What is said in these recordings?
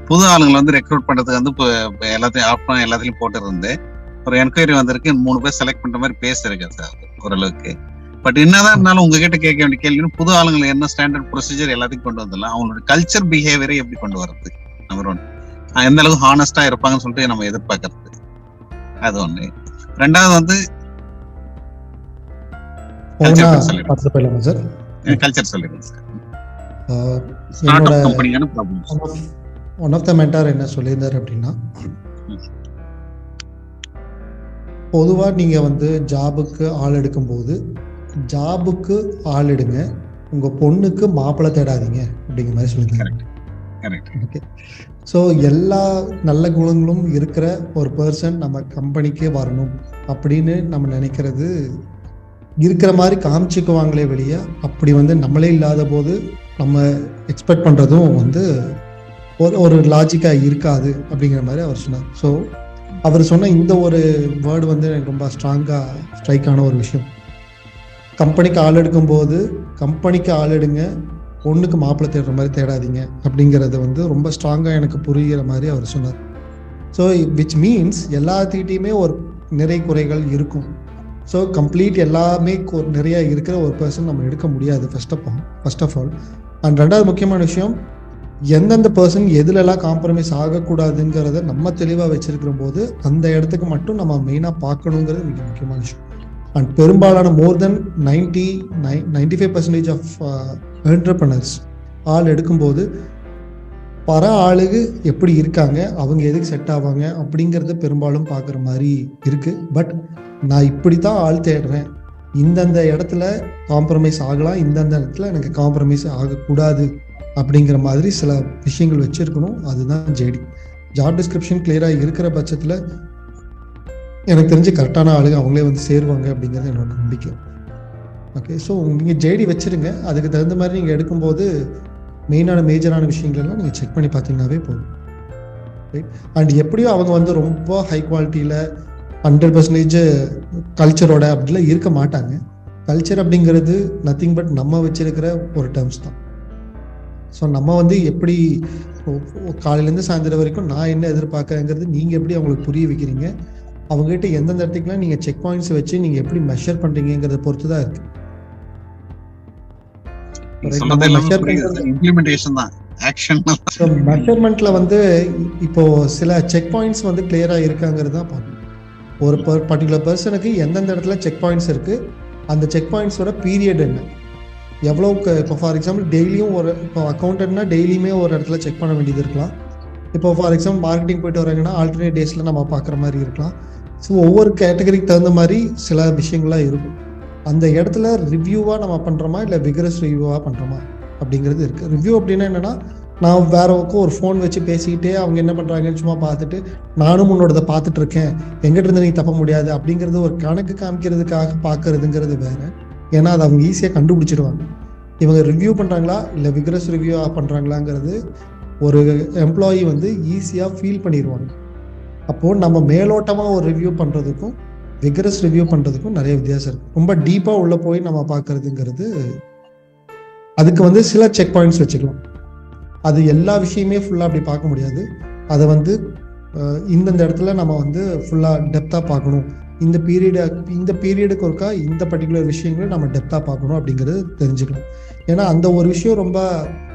புது ஆளுங்களை வந்து ரெக்ரூட் பண்றதுக்கு வந்து இப்போ எல்லாத்தையும் போட்டு இருந்து ஒரு என்கொயரி வந்திருக்கு, 3 பேர் செலக்ட் பண்ற மாதிரி பேசிருக்கு சார் ஓரளவுக்கு. பட் என்னதான் இருந்தாலும் உங்ககிட்ட கேட்க வேண்டிய கேள்வி, புது ஆளுங்களை என்ன ஸ்டாண்டர்ட் ப்ரொசீஜர் எல்லாத்தையும் கொண்டு வந்துடலாம், அவங்களோட கல்ச்சர் பிஹேவியரை எப்படி கொண்டு வர்றது, நம்பர் 1. எந்த அளவுக்கு ஹானஸ்டா இருப்பாங்கன்னு சொல்லிட்டு நம்ம எதிர்பார்க்கறது, அது ஒண்ணு. ரெண்டாவது வந்து கல்ச்சர் சொல்லிடுங்க சார். ஸ்டார்ட் அப் கம்பெனியான problems. One of the mentor என்ன சொல்லியிருந்தாரு அப்படின்னா, பொதுவாக நீங்கள் வந்து ஜாபுக்கு ஆள் எடுக்கும்போது ஜாபுக்கு ஆள் எடுங்க, உங்கள் பொண்ணுக்கு மாப்பிள்ளை தேடாதீங்க அப்படிங்கிற மாதிரி சொல்லியிருந்தாங்க. ஓகே, ஸோ எல்லா நல்ல குணங்களும் இருக்கிற ஒரு பர்சன் நம்ம கம்பெனிக்கே வரணும் அப்படின்னு நம்ம நினைக்கிறது இருக்கிற மாதிரி காமிச்சிக்குவாங்களே வெளியே, அப்படி வந்து நம்மளே இல்லாத போது நம்ம எக்ஸ்பெக்ட் பண்ணுறதும் வந்து ஒரு லாஜிக்காக இருக்காது அப்படிங்கிற மாதிரி அவர் சொன்னார். ஸோ அவர் சொன்ன இந்த ஒரு வேர்டு வந்து எனக்கு ரொம்ப ஸ்ட்ராங்காக ஸ்ட்ரைக்கான ஒரு விஷயம். கம்பெனிக்கு ஆள் எடுக்கும்போது கம்பெனிக்கு ஆள் எடுங்க, பொண்ணுக்கு மாப்பிள்ளை தேடுற மாதிரி தேடாதீங்க அப்படிங்கிறது வந்து ரொம்ப ஸ்ட்ராங்காக எனக்கு புரிகிற மாதிரி அவர் சொன்னார். ஸோ விச் மீன்ஸ் எல்லாத்துக்கிட்டையுமே ஒரு நிறை குறைகள் இருக்கும். ஸோ கம்ப்ளீட் எல்லாமே நிறைய இருக்கிற ஒரு பர்சன் நம்ம எடுக்க முடியாது ஃபர்ஸ்ட் ஆஃப் ஆல். அண்ட் ரெண்டாவது முக்கியமான விஷயம், எந்தெந்த பர்சன் எதுலெல்லாம் காம்ப்ரமைஸ் ஆகக்கூடாதுங்கிறத நம்ம தெளிவாக வச்சிருக்கிற போது அந்த இடத்துக்கு மட்டும் நம்ம மெயினாக பார்க்கணுங்கிறது மிக முக்கியமான விஷயம். அண்ட் பெரும்பாலான மோர் தென் 95% ஆஃப் என்டர்பிரனர்ஸ் ஆள் எடுக்கும்போது பர ஆளுக்கு எப்படி இருக்காங்க, அவங்க எதுக்கு செட் ஆவாங்க அப்படிங்கிறத பெரும்பாலும் பார்க்குற மாதிரி இருக்கு. பட் நான் இப்படி தான் ஆள் தேடுறேன், இந்தந்த இடத்துல காம்ப்ரமைஸ் ஆகலாம், இந்தந்த இடத்துல எனக்கு காம்ப்ரமைஸ் ஆகக்கூடாது அப்படிங்கிற மாதிரி சில விஷயங்கள் வச்சிருக்கணும். அதுதான் ஜேடி. ஜாப் டிஸ்கிரிப்ஷன் கிளியராக இருக்கிற பட்சத்தில் எனக்கு தெரிஞ்சு கரெக்டான ஆளுங்க அவங்களே வந்து சேருவாங்க அப்படிங்கிறது என்னோட நம்பிக்கை. ஓகே, ஸோ நீங்கள் ஜேடி வச்சுருங்க, அதுக்கு தகுந்த மாதிரி நீங்கள் எடுக்கும்போது மேஜரான விஷயங்கள்லாம் நீங்கள் செக் பண்ணி பார்த்தீங்கன்னாவே போதும். ரைட். அண்ட் எப்படியும் அவங்க வந்து ரொம்ப ஹை குவாலிட்டியில் 100% கல்ச்சரோட அப்படிலாம் இருக்க மாட்டாங்க. கல்ச்சர் அப்படிங்கிறது நத்திங் பட் நம்ம வச்சிருக்கிற ஒரு டேர்ம்ஸ் தான். ஸோ நம்ம வந்து எப்படி காலையிலேருந்து சாயந்தரம் வரைக்கும் நான் என்ன எதிர்பார்க்கறேங்கிறது நீங்கள் எப்படி அவங்களுக்கு புரிய வைக்கிறீங்க, அவங்ககிட்ட எந்தெந்த இடத்துக்குலாம் நீங்கள் செக் பாயிண்ட்ஸ் வச்சு நீங்கள் எப்படி மெஷர் பண்ணுறீங்கிறத பொறுத்து தான் இருக்கு. மெஷர்மெண்ட்ல வந்து இப்போ சில செக் பாயிண்ட்ஸ் வந்து கிளியரா இருக்காங்கிறது தான் பார்க்கணும். ஒரு பர்டிகுலர் பர்சனுக்கு எந்தெந்த இடத்துல செக் பாயிண்ட்ஸ் இருக்கு, அந்த செக் பாயிண்ட்ஸோட பீரியட் என்ன, எவ்வளோக்கு. இப்போ ஃபார் எக்ஸாம்பிள் டெய்லியும் இப்போ அக்கௌண்டன்ட்னா டெய்லியுமே ஒரு இடத்துல செக் பண்ண வேண்டியது இருக்கலாம். இப்போ ஃபார் எக்ஸாம்பிள் மார்க்கெட்டிங் போயிட்டு வராங்கன்னா ஆல்டர்னேட் டேஸில் நம்ம பார்க்குற மாதிரி இருக்கலாம். ஸோ ஒவ்வொரு கேட்டகரிக்கு தகுந்த மாதிரி சில விஷயங்கள்லாம் இருக்கும். அந்த இடத்துல ரிவ்யூவாக நம்ம பண்ணுறோமா இல்லை விகரஸ் ரிவ்யூவாக பண்ணுறோமா அப்படிங்கிறது இருக்குது. ரிவ்யூ அப்படின்னா என்னென்னா, நான் வேறவுக்கும் ஒரு ஃபோன் வச்சு பேசிக்கிட்டே அவங்க என்ன பண்ணுறாங்கன்னு சும்மா பார்த்துட்டு நானும் உன்னோடதை பார்த்துட்டு இருக்கேன், எங்கிட்ட இருந்து நீ தப்ப முடியாது அப்படிங்கிறது ஒரு கணக்கு காமிக்கிறதுக்காக பார்க்கறதுங்கிறது வேறு. ஏன்னா அது அவங்க ஈஸியாக கண்டுபிடிச்சிடுவாங்க. இவங்க ரிவ்யூ பண்ணுறாங்களா இல்லை விகரஸ் ரிவ்யூ பண்ணுறாங்களாங்கிறது ஒரு எம்ப்ளாயி வந்து ஈஸியாக ஃபீல் பண்ணிடுவாங்க. அப்போது நம்ம மேலோட்டமாக ஒரு ரிவ்யூ பண்ணுறதுக்கும் விகரஸ் ரிவ்யூ பண்ணுறதுக்கும் நிறைய வித்தியாசம் இருக்குது. ரொம்ப டீப்பாக உள்ளே போய் நம்ம பார்க்கறதுங்கிறது அதுக்கு வந்து சில செக் பாயிண்ட்ஸ் வச்சுக்கலாம். அது எல்லா விஷயமே ஃபுல்லாக அப்படி பார்க்க முடியாது. அதை வந்து இந்தந்த இடத்துல நம்ம வந்து ஃபுல்லாக டெப்த்தாக பார்க்கணும், இந்த பீரியடுக்கு ஒருக்கா இந்த பர்டிகுலர் விஷயங்களும் நம்ம டெப்த்தாக பார்க்கணும் அப்படிங்கிறது தெரிஞ்சுக்கலாம். ஏன்னா அந்த ஒரு விஷயம் ரொம்ப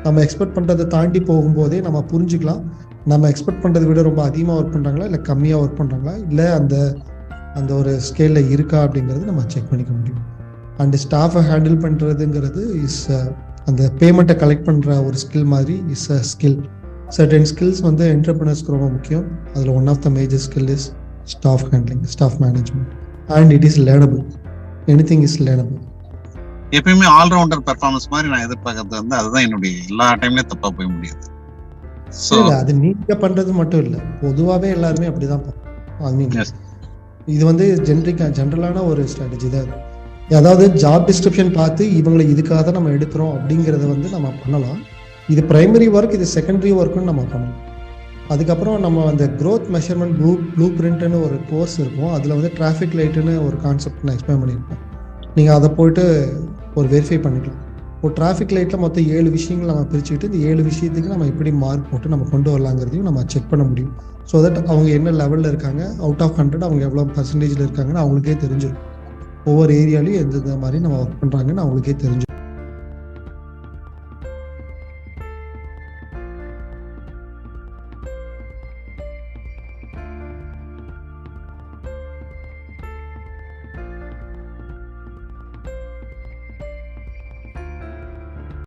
நம்ம எக்ஸ்பெக்ட் பண்ணுறதை தாண்டி போகும்போதே நம்ம புரிஞ்சுக்கலாம், நம்ம எக்ஸ்பெக்ட் பண்ணுறதை விட ரொம்ப அதிகமாக ஒர்க் பண்ணுறாங்களா இல்லை கம்மியாக ஒர்க் பண்ணுறாங்களா, இல்லை அந்த ஒரு ஸ்கேலில் இருக்கா அப்படிங்கிறது நம்ம செக் பண்ணிக்க முடியும். அண்ட் ஸ்டாஃபை ஹேண்டில் பண்ணுறதுங்கிறது இஸ் அந்த பேமெண்ட்டை கலெக்ட் பண்ணுற ஒரு ஸ்கில் மாதிரி is a skill. Certain skills வந்து என்டர்பிரினர்ஸ்க்கு ரொம்ப முக்கியம். அதில் one of the major skill is staff handling, staff management. And it is learnable, anything is learnable. எப்பயுமே ஆல்ரவுண்டர் பெர்ஃபார்மன்ஸ் மாதிரி நான் எதிர்பார்க்கறது வந்து அதுதான் என்னுடைய எல்லா டைம்லயும் தப்பா போய் முடியாது. அது நீங்க பண்றது மட்டும் இல்லை, பொதுவாகவே எல்லாருமே அப்படிதான் பார்ப்பாங்க. இது வந்து ஜென்ரலான ஒரு ஸ்ட்ராட்டஜி தான். அதாவது ஜாப் டிஸ்கிரிப்ஷன் பார்த்து இவங்களை இதுக்காக தான் நம்ம எடுக்கிறோம் அப்படிங்கிறத வந்து நம்ம பண்ணலாம். இது பிரைமரி ஒர்க், இது செகண்டரி ஒர்க்குன்னு நம்ம பண்ணலாம். அதுக்கப்புறம் நம்ம அந்த க்ரோத் மெஷர்மெண்ட் ப்ளூ பிரிண்ட்னு ஒரு கோர்ஸ் இருக்கும், அதில் வந்து டிராஃபிக் லைட்டுன்னு ஒரு கான்செப்ட் நான் எக்ஸ்பிளைன் பண்ணியிருப்பேன். நீங்கள் அதை போயிட்டு ஒரு வெரிஃபை பண்ணிக்கலாம். ஒரு டிராஃபிக் லைட்டில் மொத்தம் 7 விஷயங்கள் நம்ம பிரிச்சுக்கிட்டு இந்த 7 விஷயத்துக்கு நம்ம எப்படி மார்க் போட்டு நம்ம கொண்டு வரலாங்கிறதையும் நம்ம செக் பண்ண முடியும். ஸோ தட் அவங்க என்ன லெவலில் இருக்காங்க, அவுட் ஆஃப் 100 அவங்க எவ்வளோ பர்சன்டேஜில் இருக்காங்கன்னு அவங்களுக்கே தெரிஞ்சிடும். ஒவ்வொரு ஏரியாலையும் எந்தெந்த மாதிரி நம்ம ஒர்க் பண்ணுறாங்கன்னு அவங்களுக்கே தெரிஞ்சிடும்.